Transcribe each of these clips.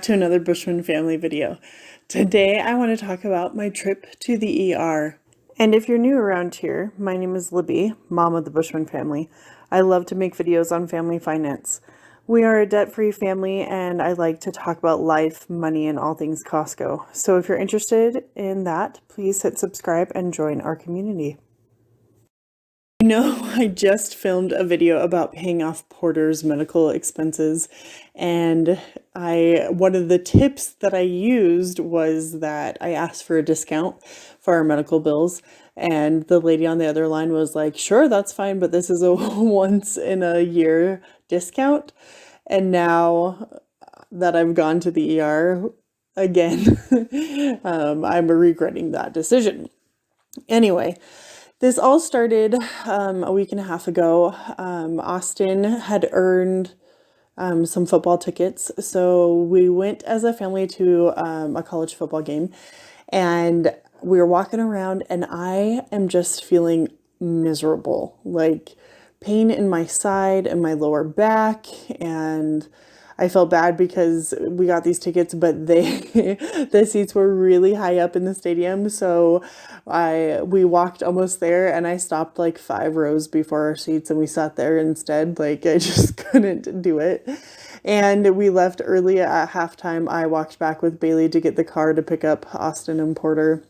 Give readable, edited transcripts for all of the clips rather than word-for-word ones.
To another Bushman family video. Today I want to talk about my trip to the ER. And if you're new around here, my name is Libby, mom of the Bushman family. I love to make videos on family finance. We are a debt-free family and I like to talk about life, money, and all things Costco. So if you're interested in that, please hit subscribe and join our community. I just filmed a video about paying off Porter's medical expenses, and one of the tips that I used was that I asked for a discount for our medical bills, and the lady on the other line was like, "Sure, that's fine, but this is a once in a year discount." And now that I've gone to the ER again, I'm regretting that decision. Anyway. This all started a week and a half ago. Austin had earned some football tickets, so we went as a family to a college football game, and we were walking around, and I am just feeling miserable, like pain in my side and my lower back, and I felt bad because we got these tickets, but the seats were really high up in the stadium. So we walked almost there and I stopped like 5 rows before our seats and we sat there instead. Like I just couldn't do it. And we left early at halftime. I walked back with Bailey to get the car to pick up Austin and Porter.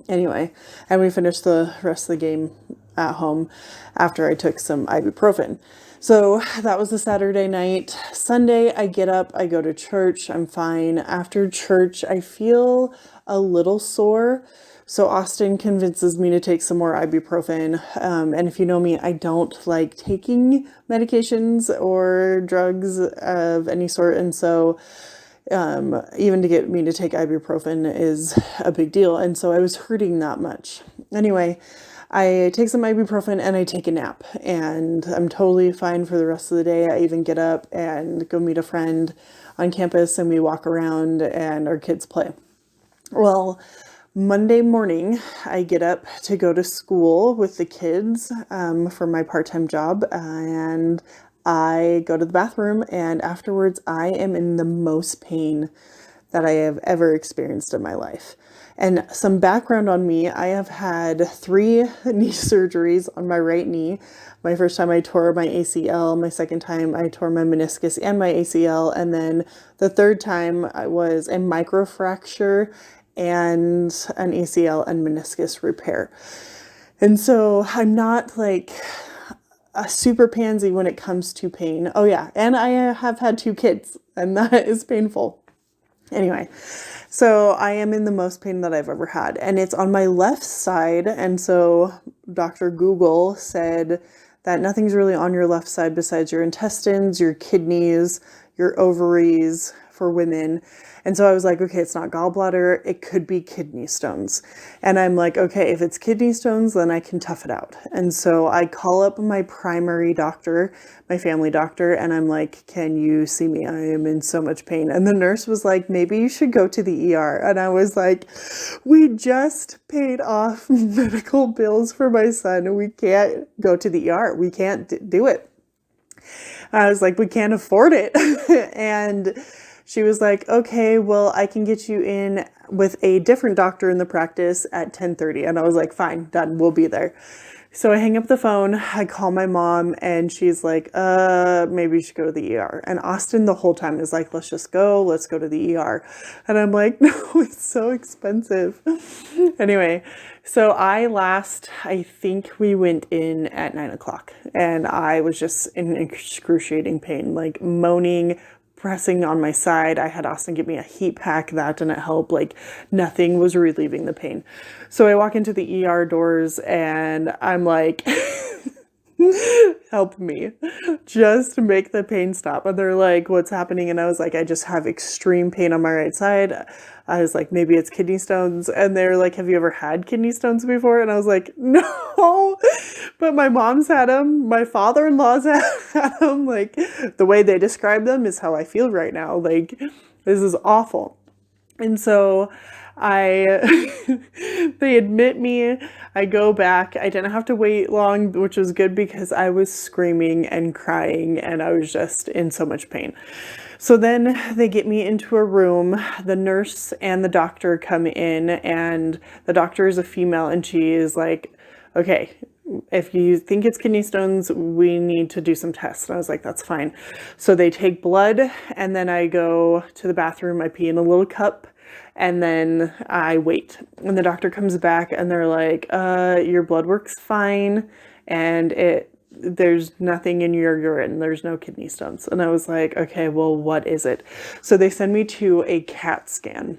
Anyway, and we finished the rest of the game at home after I took some ibuprofen. So that was the Saturday night. Sunday, I get up, I go to church, I'm fine. After church, I feel a little sore. So Austin convinces me to take some more ibuprofen. And if you know me, I don't like taking medications or drugs of any sort. And so even to get me to take ibuprofen is a big deal. And so I was hurting that much. Anyway, I take some ibuprofen and I take a nap and I'm totally fine for the rest of the day. I even get up and go meet a friend on campus and we walk around and our kids play. Well, Monday morning, I get up to go to school with the kids for my part-time job, and I go to the bathroom, and afterwards I am in the most pain that I have ever experienced in my life. And some background on me, I have had 3 knee surgeries on my right knee. My first time I tore my ACL, my second time I tore my meniscus and my ACL, and then the third time I was a microfracture and an ACL and meniscus repair. And so I'm not like a super pansy when it comes to pain. Oh yeah, and I have had 2 kids, and that is painful. Anyway, so I am in the most pain that I've ever had, and it's on my left side. And so Dr. Google said that nothing's really on your left side besides your intestines, your kidneys, your ovaries for women. And so I was like, okay, it's not gallbladder, it could be kidney stones. And I'm like, okay, if it's kidney stones, then I can tough it out. And so I call up my primary doctor, my family doctor, and I'm like, can you see me? I am in so much pain. And the nurse was like, maybe you should go to the ER. And I was like, we just paid off medical bills for my son. We can't go to the ER. We can't do it. I was like, we can't afford it. And she was like, okay, well, I can get you in with a different doctor in the practice at 10:30. And I was like, fine, done, we'll be there. So I hang up the phone, I call my mom, and she's like, maybe you should go to the ER. And Austin the whole time is like, let's just go, let's go to the ER. And I'm like, no, it's so expensive. Anyway, so I think we went in at 9 o'clock, and I was just in excruciating pain, like moaning, pressing on my side. I had Austin give me a heat pack. That didn't help. Like nothing was relieving the pain. So I walk into the ER doors and I'm like, help me, just make the pain stop. And they're like, what's happening? And I was like, I just have extreme pain on my right side. I was like, maybe it's kidney stones. And they're like, have you ever had kidney stones before? And I was like, no, but my mom's had them. My father-in-law's had them. Like the way they describe them is how I feel right now. Like this is awful. And so I they admit me, I go back. I didn't have to wait long, which was good because I was screaming and crying and I was just in so much pain. So then they get me into a room. The nurse and the doctor come in, and the doctor is a female, and she is like, okay, if you think it's kidney stones, we need to do some tests. And I was like, that's fine. So they take blood, and then I go to the bathroom. I pee in a little cup, and then I wait. And the doctor comes back, and they're like, your blood work's fine, and there's nothing in your urine. There's no kidney stones. And I was like, okay, well, what is it? So they send me to a CAT scan.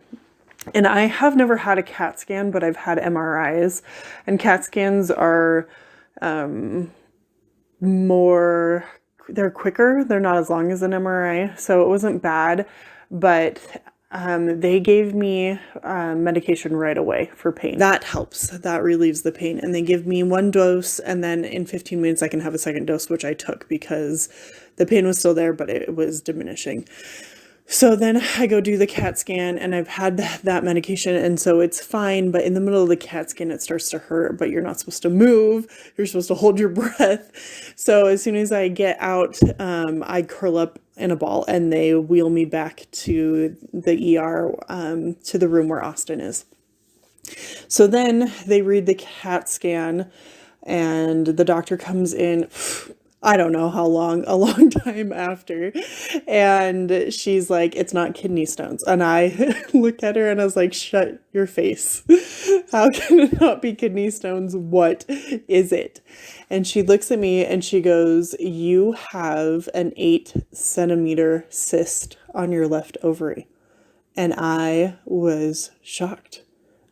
And I have never had a CAT scan, but I've had MRIs. And CAT scans are they're quicker. They're not as long as an MRI. So it wasn't bad, but they gave me medication right away for pain. That helps. That relieves the pain. And they give me one dose, and then in 15 minutes I can have a second dose, which I took because the pain was still there, but it was diminishing. So then I go do the CAT scan, and I've had that medication, and so it's fine. But in the middle of the CAT scan, it starts to hurt, but you're not supposed to move. You're supposed to hold your breath. So as soon as I get out, I curl up in a ball, and they wheel me back to the ER, to the room where Austin is. So then they read the CAT scan, and the doctor comes in. I don't know how long, a long time after. And she's like, it's not kidney stones. And I looked at her and I was like, shut your face. How can it not be kidney stones? What is it? And she looks at me and she goes, you have an 8 centimeter cyst on your left ovary. And I was shocked.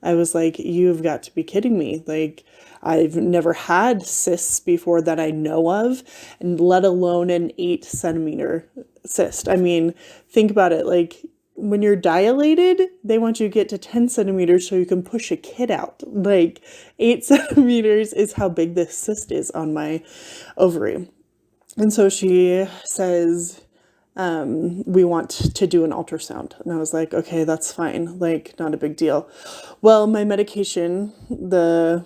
I was like, you've got to be kidding me. Like, I've never had cysts before that I know of, and let alone an 8 centimeter cyst. I mean, think about it. Like, when you're dilated, they want you to get to 10 centimeters so you can push a kid out. Like, 8 centimeters is how big this cyst is on my ovary. And so she says, we want to do an ultrasound. And I was like, okay, that's fine. Like, not a big deal. Well, my medication, the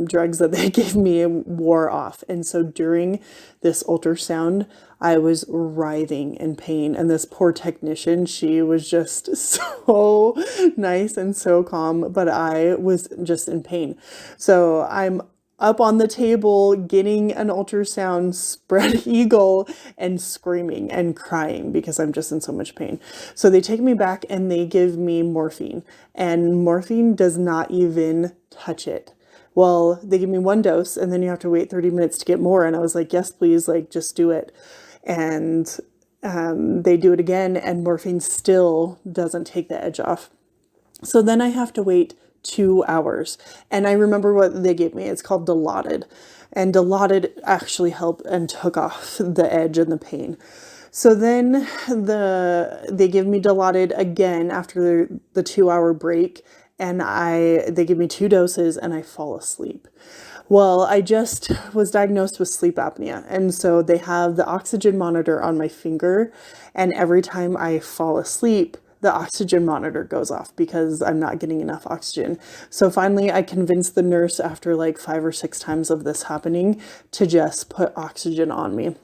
drugs that they gave me wore off. And so during this ultrasound, I was writhing in pain. And this poor technician, she was just so nice and so calm, but I was just in pain. So I'm up on the table getting an ultrasound, spread eagle, and screaming and crying because I'm just in so much pain. So they take me back and they give me morphine, and morphine does not even touch it. Well, they give me one dose and then you have to wait 30 minutes to get more. And I was like, yes, please, like, just do it. And they do it again, and morphine still doesn't take the edge off. So then I have to wait 2 hours. And I remember what they gave me. It's called Dilaudid. And Dilaudid actually helped and took off the edge and the pain. So then they give me Dilaudid again after the 2 hour break. And they give me 2 doses and I fall asleep. Well, I just was diagnosed with sleep apnea. And so they have the oxygen monitor on my finger. And every time I fall asleep, the oxygen monitor goes off because I'm not getting enough oxygen. So finally I convinced the nurse, after like 5 or 6 times of this happening, to just put oxygen on me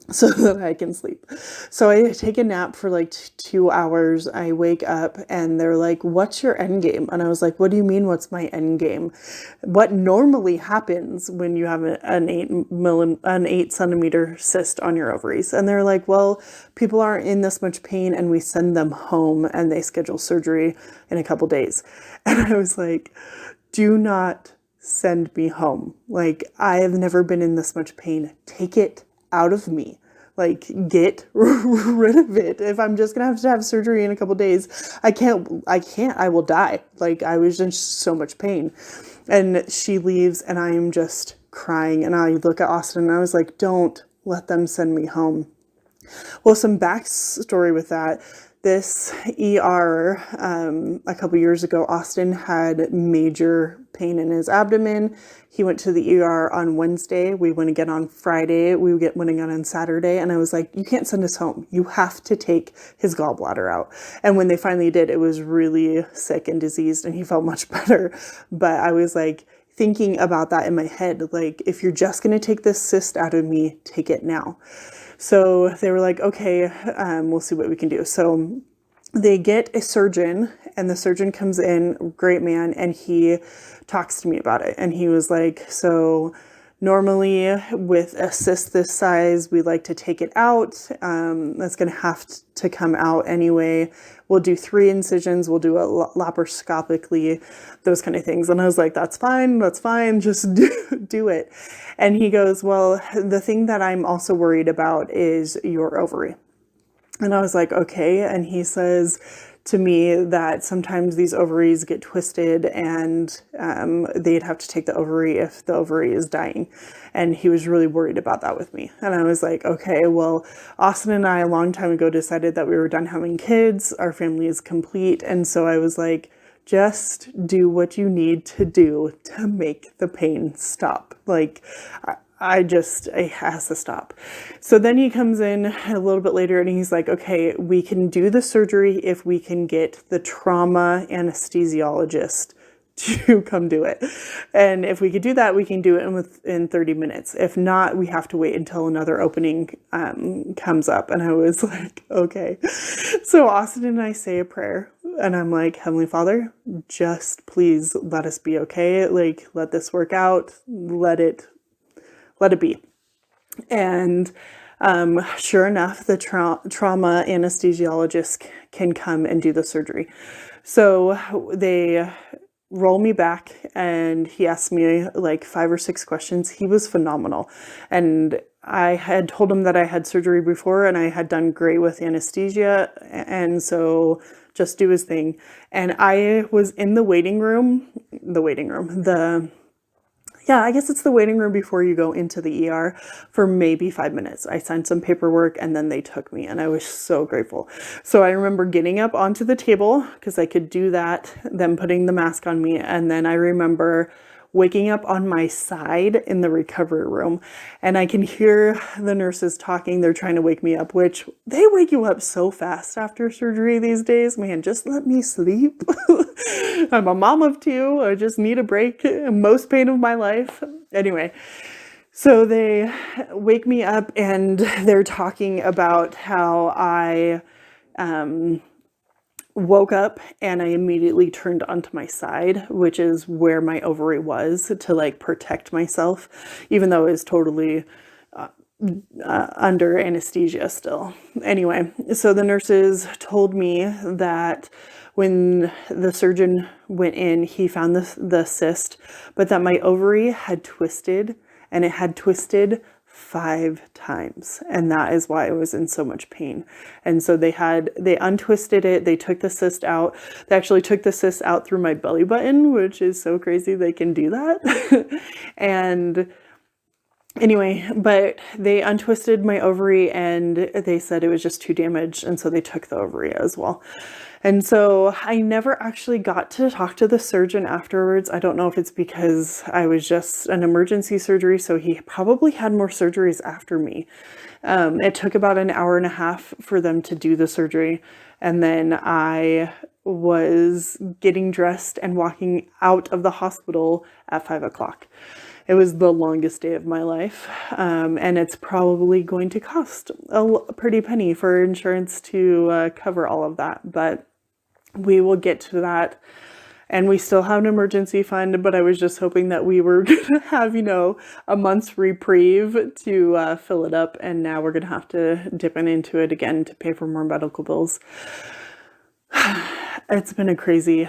so that I can sleep. So I take a nap for like 2 hours. I wake up and they're like, what's your end game? And I was like, what do you mean, what's my end game? What normally happens when you have an 8 centimeter cyst on your ovaries? And they're like, well, people aren't in this much pain and we send them home and they schedule surgery in a couple days. And I was like, do not send me home. Like, I have never been in this much pain. Take it out of me. Like, get rid of it. If I'm just gonna have to have surgery in a couple days, I will die. Like, I was in so much pain. And she leaves and I am just crying. And I look at Austin and I was like, don't let them send me home. Well, some backstory with that. this ER, a couple years ago, Austin had major pain in his abdomen. He went to the ER on Wednesday. We went again on Friday. Went again on Saturday. And I was like, you can't send us home. You have to take his gallbladder out. And when they finally did, it was really sick and diseased and he felt much better. But I was like thinking about that in my head. Like, if you're just going to take this cyst out of me, take it now. So they were like, okay, we'll see what we can do. So they get a surgeon, and the surgeon comes in, great man, and he talks to me about it. And he was like, so normally with a cyst this size, we like to take it out. That's going to have to come out anyway. We'll do 3 incisions. We'll do it laparoscopically, those kind of things. And I was like, that's fine. Just do it. And he goes, well, the thing that I'm also worried about is your ovary. And I was like, okay. And he says to me that sometimes these ovaries get twisted and they'd have to take the ovary if the ovary is dying. And he was really worried about that with me. And I was like, okay, well, Austin and I a long time ago decided that we were done having kids. Our family is complete. And so I was like, just do what you need to do to make the pain stop. Like, it has to stop. So then he comes in a little bit later and he's like, okay, we can do the surgery if we can get the trauma anesthesiologist to come do it. And if we could do that, we can do it within 30 minutes. If not, we have to wait until another opening comes up. And I was like, okay. So Austin and I say a prayer and I'm like, Heavenly Father, just please let us be okay. Like, let this work out. Let it be. And sure enough, the trauma anesthesiologist can come and do the surgery. So they roll me back and he asked me like 5 or 6 questions. He was phenomenal. And I had told him that I had surgery before and I had done great with anesthesia. And so just do his thing. And I was in the waiting room, I guess it's the waiting room before you go into the ER for maybe 5 minutes. I signed some paperwork and then they took me and I was so grateful. So I remember getting up onto the table because I could do that, then putting the mask on me. And then I remember waking up on my side in the recovery room and I can hear the nurses talking. They're trying to wake me up, which they wake you up so fast after surgery these days. Man, just let me sleep. I'm a mom of 2. I just need a break. Most pain of my life. Anyway, so they wake me up and they're talking about how I woke up and I immediately turned onto my side, which is where my ovary was, to like protect myself, even though it was totally under anesthesia still. Anyway, so the nurses told me that when the surgeon went in, he found the cyst, but that my ovary had twisted, and it had twisted 5 times. And that is why I was in so much pain. And so they untwisted it. They took the cyst out. They actually took the cyst out through my belly button, which is so crazy they can do that. And anyway, but they untwisted my ovary and they said it was just too damaged. And so they took the ovary as well. And so I never actually got to talk to the surgeon afterwards. I don't know if it's because I was just an emergency surgery, so he probably had more surgeries after me. It took about an hour and a half for them to do the surgery. And then I was getting dressed and walking out of the hospital at 5 o'clock. It was the longest day of my life. And it's probably going to cost a pretty penny for insurance to cover all of that. But we will get to that. And we still have an emergency fund, but I was just hoping that we were going to have, a month's reprieve to fill it up. And now we're going to have to dip into it again to pay for more medical bills. It's been a crazy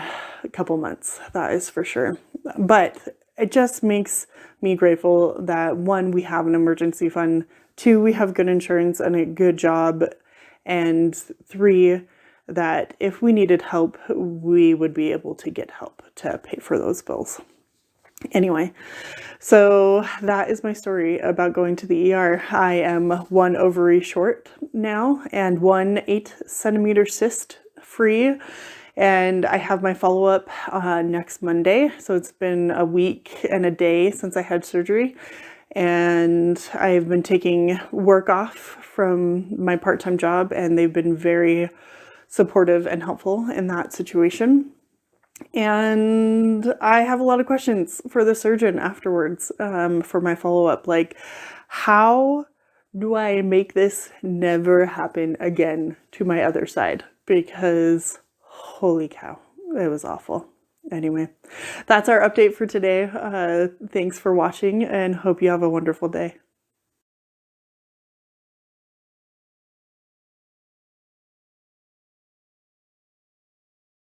couple months, that is for sure. But it just makes me grateful that 1, we have an emergency fund, 2, we have good insurance and a good job, and 3, that if we needed help, we would be able to get help to pay for those bills. Anyway, so that is my story about going to the ER. I am 1 ovary short now and 1 8-centimeter cyst free. And I have my follow-up next Monday. So it's been a week and a day since I had surgery. And I've been taking work off from my part-time job, and they've been very supportive and helpful in that situation. And I have a lot of questions for the surgeon afterwards for my follow-up. Like, how do I make this never happen again to my other side? Because holy cow, it was awful. Anyway, that's our update for today. Thanks for watching and hope you have a wonderful day.